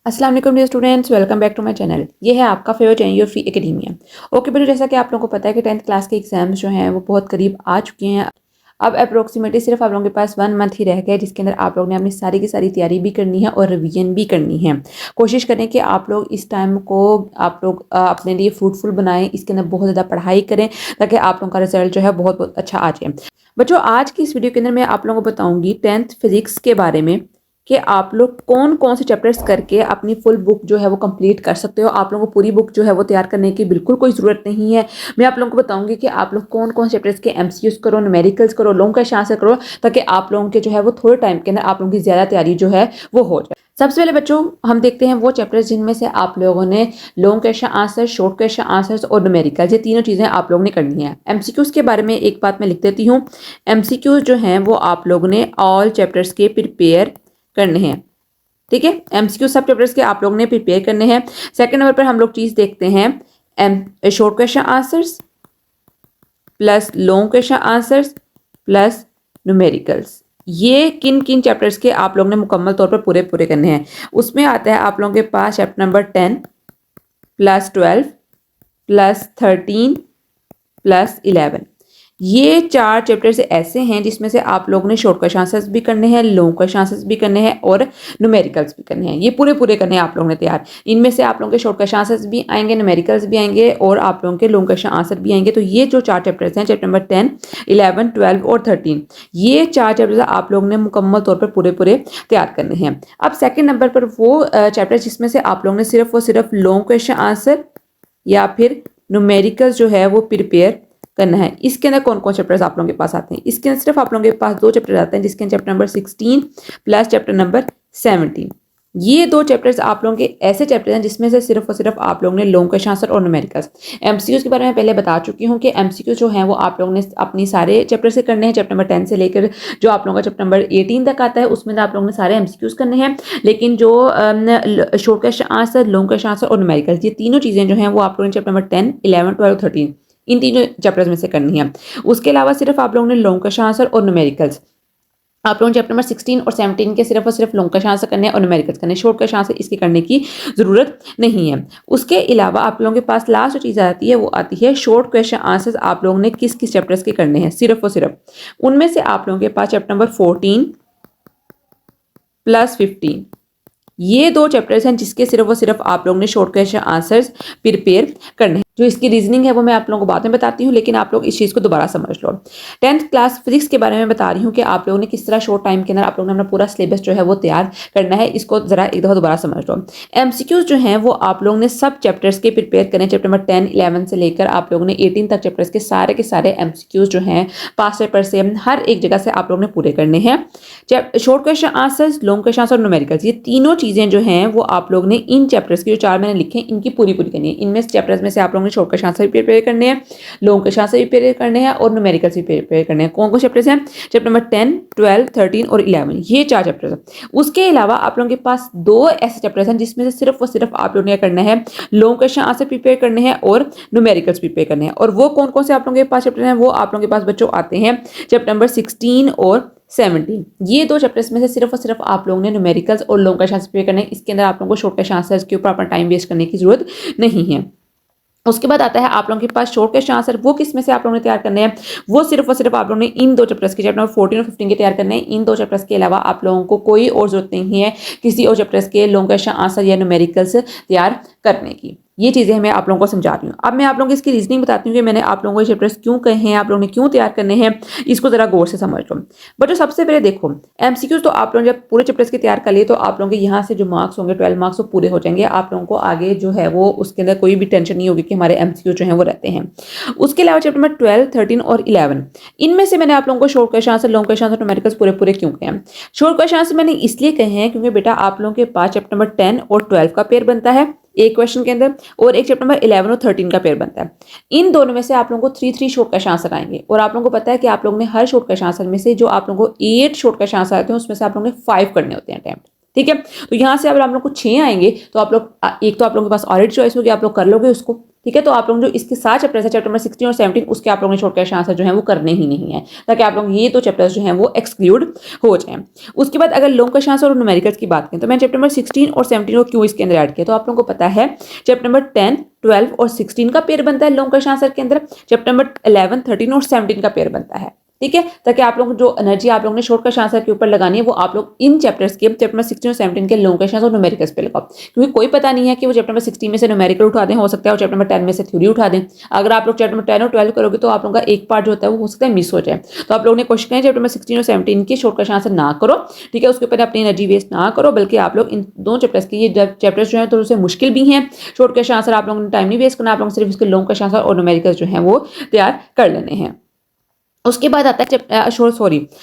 अस्सलाम वालेकुम dear students, welcome back to my channel. ये है आपका favourite channel your free academia. Okay बेटा, जैसा कि आप लोगों को पता है कि 10th क्लास के एग्जाम्स जो हैं वो बहुत करीब आ चुके हैं। अब अप्रोक्सीमेटली सिर्फ आप लोगों के पास 1 मंथ ही रह गया है, जिसके अंदर आप लोग ने अपनी सारी की सारी तैयारी भी करनी है और रिवीजन भी करनी है। कोशिश करें कि आप लोग इस टाइम को आप लोग अपने लिए फ्रूटफुल बनाएं, इसके अंदर बहुत ज़्यादा पढ़ाई करें ताकि आप लोगों का रिजल्ट जो है बहुत बहुत अच्छा आ जाए। बच्चों, आज की इस वीडियो के अंदर मैं आप लोगों को बताऊंगी 10th फिजिक्स के बारे में कि आप लोग कौन कौन से चैप्टर्स करके अपनी फुल बुक जो है वो कंप्लीट कर सकते हो। आप लोगों को पूरी बुक जो है वो तैयार करने की बिल्कुल कोई ज़रूरत नहीं है। मैं आप लोगों को बताऊंगी कि आप लोग कौन कौन से चैप्टर्स के एमसीक्यूज करो, न्यूमेरिकल्स करो, लॉन्ग क्वेश्चन आंसर करो, ताकि आप लोगों के जो है वो थोड़े टाइम के अंदर आप लोगों की ज़्यादा तैयारी जो है वो हो जाए। सबसे पहले बच्चों हम देखते हैं वो चैप्टर्स जिनमें से आप लोगों ने long question answer, short question answers और न्यूमेरिकल, ये तीनों चीज़ें आप लोगों ने करनी है। एमसीक्यूज के बारे में एक बात मैं लिख देती हूँ। एमसीक्यूज जो हैं वो आप लोगों ने ऑल चैप्टर्स के प्रिपेयर करने हैं। ठीक है, एमसीक्यू सब चैप्टर्स के आप लोगों ने प्रिपेयर करने हैं। सेकंड नंबर पर हम लोग चीज देखते हैं short question answers plus long question answers plus numericals. ये किन किन चैप्टर्स के आप लोगों ने मुकम्मल तौर पर पूरे पूरे करने हैं। उसमें आता है आप लोगों के पास chapter number 10 plus 12 plus 13 plus 11। ये 4 चैप्टर्स ऐसे हैं जिसमें से आप लोगों ने शॉर्ट क्वेश्चन आंसर्स भी करने हैं, लॉन्ग क्वेश्चन आंसर्स भी करने हैं और न्यूमेरिकल्स भी करने हैं। ये पूरे पूरे करने हैं आप लोगों ने तैयार। इनमें से आप लोगों के शॉर्ट क्वेश्चन आंसर्स भी आएंगे, न्यूमेरिकल्स भी आएंगे और आप लोगों के लॉन्ग क्वेश्चन आंसर भी आएंगे। तो ये जो 4 चैप्टर्स हैं, चैप्टर नंबर 10, 11, 12 और 13, ये 4 चैप्टर्स आप लोगों ने मुकम्मल तौर पर पूरे पूरे तैयार करने हैं। अब सेकेंड नंबर पर वो चैप्टर जिसमें से आप लोगों ने सिर्फ और सिर्फ लॉन्ग क्वेश्चन आंसर या फिर न्यूमेरिकल्स जो है वो प्रिपेयर करना है। इसके अंदर कौन कौन चैप्टर्स आप लोगों के पास आते हैं? इसके अंदर सिर्फ आप लोगों के पास 2 चैप्टर आते हैं, जिसके अंदर chapter number 16 plus chapter number 17। ये 2 चैप्टर्स आप लोगों के ऐसे चैप्टर हैं जिसमें से सिर्फ और सिर्फ आप लोगों ने लॉन्ग क्वेश्चन आंसर और न्यूमेरिकल्स। एमसीक्यूज के बारे में पहले बता चुकी हूँ कि एमसीक्यू जो हैं वो आप लोगों ने अपनी सारे चैप्टर से करने हैं। चैप्टर नंबर 10 से लेकर जो आप लोगों का चैप्टर नंबर 18 तक आता है उसमें आप लोगों ने सारे एमसीक्यूज करने हैं। लेकिन जो short question answer, long question answer और न्यूमेरिकल्स, ये तीनों चीज़ें जो हैं वो आप लोगों ने चैप्टर नंबर 10, 11, 12, 13 इन तीनों चैप्टर्स में से करनी है। उसके अलावा सिर्फ आप लोगों ने लॉन्ग क्वेश्चन आंसर और न्यूमेरिकल्स, आप लोगों ने चैप्टर नंबर 16 और 17 के सिर्फ और सिर्फ लॉन्ग क्वेश्चन आंसर करने और न्यूमेरिकल्स करने, शॉर्ट क्वेश्चन आंसर इसके करने की जरूरत नहीं है। उसके अलावा आप लोगों के पास लास्ट जो चीज़ आती है वो आती है शॉर्ट क्वेश्चन आंसर्स। आप लोगों ने किस किस चैप्टर्स के करने हैं सिर्फ और सिर्फ, उनमें से आप लोगों के पास चैप्टर नंबर 14 प्लस 15, ये 2 चैप्टर्स हैं जिसके सिर्फ और सिर्फ आप लोगों ने शॉर्ट क्वेश्चन आंसर्स प्रिपेयर करने हैं। जो इसकी रीजनिंग है वो मैं आप लोगों को बाद में बताती हूँ, लेकिन आप लोग इस चीज़ को दोबारा समझ लो। 10th क्लास फिजिक्स के बारे में बता रही हूँ कि आप लोगों ने किस तरह शॉर्ट टाइम के अंदर आप लोगों ने अपना पूरा सिलेबस जो है वो तैयार करना है। इसको जरा एक दफ़ा दोबारा समझ लो। एमसीक्यूज जो हैं वो आप लोगों ने सब चैप्टर्स के प्रिपेयर करने, चैप्टर नंबर 10, 11 से लेकर आप लोगों ने 18 तक चैप्टर्स के सारे एमसीक्यूज जो हैं पास पेपर से हर एक जगह से आप लोगों ने पूरे करने हैं। Short question answers, long question answer और न्यूमेरिकल्स, ये तीनों चीज़ें जो हैं वो आप लोग ने इन चैप्टर्स की जो 4 मैंने लिखे हैं इनकी पूरी पूरी करनी है। इनमें चैप्टर्स में से आप लोगों ने शॉर्ट क्वेश्चन आंसर भी प्रिपेयर करने हैं, लॉन्ग क्वेश्चन आंसर भी प्रिपेयर करने हैं और न्यूमेरिकल्स भी प्रिपेयर करने हैं। कौन कौन चैप्टर्स हैं? चैप्टर नंबर 10, 12, 13 और 11, ये 4 चैप्टर्स हैं। उसके अलावा आप लोगों के पास 2 ऐसे चैप्टर्स हैं जिसमें से सिर्फ और सिर्फ आप लोगों ने करना है लॉन्ग क्वेश्चन आंसर प्रिपेयर करने हैं और न्यूमेरिकल्स प्रिपेयर करने हैं। और वो कौन कौन से आप लोगों के पास चैप्टर हैं? वो आप लोगों के पास बच्चों आते हैं चैप्टर नंबर 16 और 17। ये 2 चैप्टर्स में से सिर्फ और सिर्फ आप लोगों ने न्यूमेरिकल्स और लॉन्ग क्वेश्चन आंसर प्रिपेयर करने हैं। इसके अंदर आप लोगों को शॉर्ट क्वेश्चन आंसर्स के ऊपर अपना टाइम वेस्ट करने की जरूरत नहीं है। उसके बाद आता है आप लोगों के पास शॉर्ट क्वेश्चन आंसर, वो किस में से आप लोगों ने तैयार करने हैं? वो सिर्फ और सिर्फ आप लोगों ने इन 2 चैप्टर्स के, चैप्टर नंबर 14 और 15 के तैयार करने हैं। इन 2 चैप्टर्स के अलावा आप लोगों को कोई और जरूरत नहीं है किसी और चैप्टर्स के लॉन्ग क्वेश्चन आंसर या न्यूमेरिकल्स तैयार करने की। ये चीज़ें मैं आप लोगों को समझा रही हूँ। अब मैं आप लोगों को इसकी रीजनिंग बताती हूँ कि मैंने आप लोगों को ये चैप्टर्स क्यों कहे हैं, आप लोगों ने क्यों तैयार करने हैं, इसको जरा गौर से समझ लो। बच्चों सबसे पहले देखो, एमसीक्यूज तो आप लोग जब पूरे चैप्टर्स के तैयार कर लिए तो आप लोगों के यहाँ से जो मार्क्स होंगे 12 मार्क्स वो पूरे हो जाएंगे। आप लोगों को आगे जो है वो उसके अंदर कोई भी टेंशन नहीं होगी कि हमारे एमसीक्यू जो है वो रहते हैं। उसके अलावा चैप्टर नंबर 12, 13 और 11, इनमें से मैंने आप लोगों को short question answer, long question answer, numericals पूरे पूरे क्यों कहे हैं? शॉर्ट क्वेश्चन आंसर मैंने इसलिए कहे हैं क्योंकि बेटा आप लोगों के पास चैप्टर नंबर 10 और 12 का पेयर बनता है एक क्वेश्चन के अंदर, और एक चैप्टर नंबर 11 और 13 का पेयर बनता है। इन दोनों में से आप लोगों को 3 शॉर्ट क्वेश्चन आंसर आएंगे और आप लोगों को पता है कि आप लोगों ने हर शॉर्ट क्वेश्चन आंसर में से जो आप लोगों को 8 शॉर्ट क्वेश्चन आंसर आते हैं उसमें से आप लोगों ने 5 करने होते हैं अटेम्प्ट। ठीक है, तो यहाँ से अगर आप लोग को 6 आएंगे तो आप लोग, एक तो आप लोगों के पास ऑलरेडी चॉइस होगी, आप लोग कर लोगे उसको, ठीक है, तो आप लोग जो इसके 7 चैप्टर्स है, चैप्टर नंबर 16 और 17, उसके आप लोगों ने शॉर्टकट आंसर जो है वो करने ही नहीं है, ताकि आप लोग ये तो चैप्टर्स जो हैं वो एक्सक्लूड हो जाएं। उसके बाद अगर लॉन्ग क्वेश्चन आंसर और न्यूमेरिकल्स की बात करें, तो मैंने चैप्टर नंबर 16 और 17 को क्यों इसके अंदर ऐड किया, तो आप लोगों को पता है चैप्टर नंबर 10, 12 और 16 का पेयर बनता है लॉन्ग क्वेश्चन आंसर के अंदर, चैप्टर नंबर 11, 13 और 17 का पेयर बनता है। ठीक है, ताकि आप लोग जो एनर्जी आप लोगों ने शॉर्ट क्वेश्चन आंसर के ऊपर लगानी है वो आप लोग इन चैप्टर्स के चैप्टर नंबर 16 और 17 के लॉन्ग क्वेश्चंस और न्यूमेरिकल्स पे लगाओ, क्योंकि कोई पता नहीं है कि वो चैप्टर नंबर 16 में से न्यूमेरिकल उठा दें, हो सकता है वो चैप्टर नंबर 10 में से थ्योरी उठा दें। अगर आप लोग चैप्टर नंबर 10 और 12 करोगे तो आप लोगों का एक पार्ट जो होता है वो हो सकता है मिस हो जाए। तो आप लोगों ने कोशिश करें चैप्टर नंबर 16 और 17 के शॉर्ट क्वेश्चन आंसर ना करो, ठीक है, उसके ऊपर अपनी एनर्जी वेस्ट ना करो, बल्कि आप लोग इन दो चैप्टर्स के ये चैप्टर्स जो है तो उससे मुश्किल भी हैं, शॉर्ट क्वेश्चन आंसर आप लोगों ने टाइम नहीं वेस्ट करना, आप लोग सिर्फ इसके लॉन्ग क्वेश्चन आंसर और न्यूमेरिकल्स जो है वो तैयार कर लेने हैं। उसके बाद आता है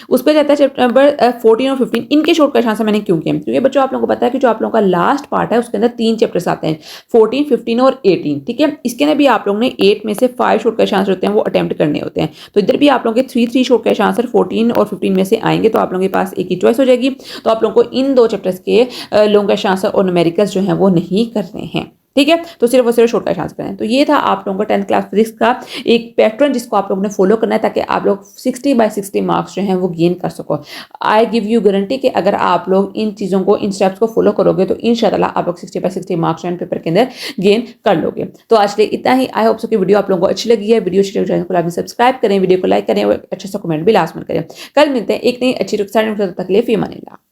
उस पर जाता है चैप्टर नंबर 14 और 15, इनके शॉर्ट क्वेश्चन आंसर मैंने क्यों किए, क्योंकि बच्चों आप लोगों को पता है कि जो आप लोगों का लास्ट पार्ट है उसके अंदर 3 चैप्टर्स आते हैं, 14, 15 और 18, ठीक है, इसके अंदर भी आप लोगों ने 8 में से 5 शॉर्ट क्वेश्चन आंसर होते हैं वो अटेम्प्ट करने होते हैं। तो इधर भी आप लोगों के 3 शॉर्ट क्वेश्चन आंसर 14 और 15 में से आएंगे, तो आप लोगों के पास एक ही चॉइस हो जाएगी, तो आप लोगों को इन 2 चैप्टर्स के लॉन्ग क्वेश्चन आंसर और न्यूमेरिकल्स जो है वो नहीं करने हैं, ठीक है, तो सिर्फ और सिर्फ शॉर्ट क्वेश्चन आंसर करें। तो ये था आप लोगों का 10th क्लास फिजिक्स का एक पैटर्न जिसको आप लोगों ने फॉलो करना है, ताकि आप लोग 60 बाय 60 मार्क्स जो हैं वो गेन कर सको। आई गिव यू गारंटी कि अगर आप लोग इन चीज़ों को, इन स्टेप्स को फॉलो करोगे तो इंशाल्लाह आप लोग 60 बाय 60 मार्क्स जो है पेपर के अंदर गेन कर लोगे। तो आज के लिए इतना ही। आई होप सो कि वीडियो आप लोगों को अच्छी लगी है। वीडियो अच्छी लगी तो आप सब्सक्राइब करें, वीडियो को लाइक करें और अच्छा सा कमेंट भी लास्ट में करें। कल मिलते हैं एक नई अच्छी तक के लिए। फी अमान अल्लाह।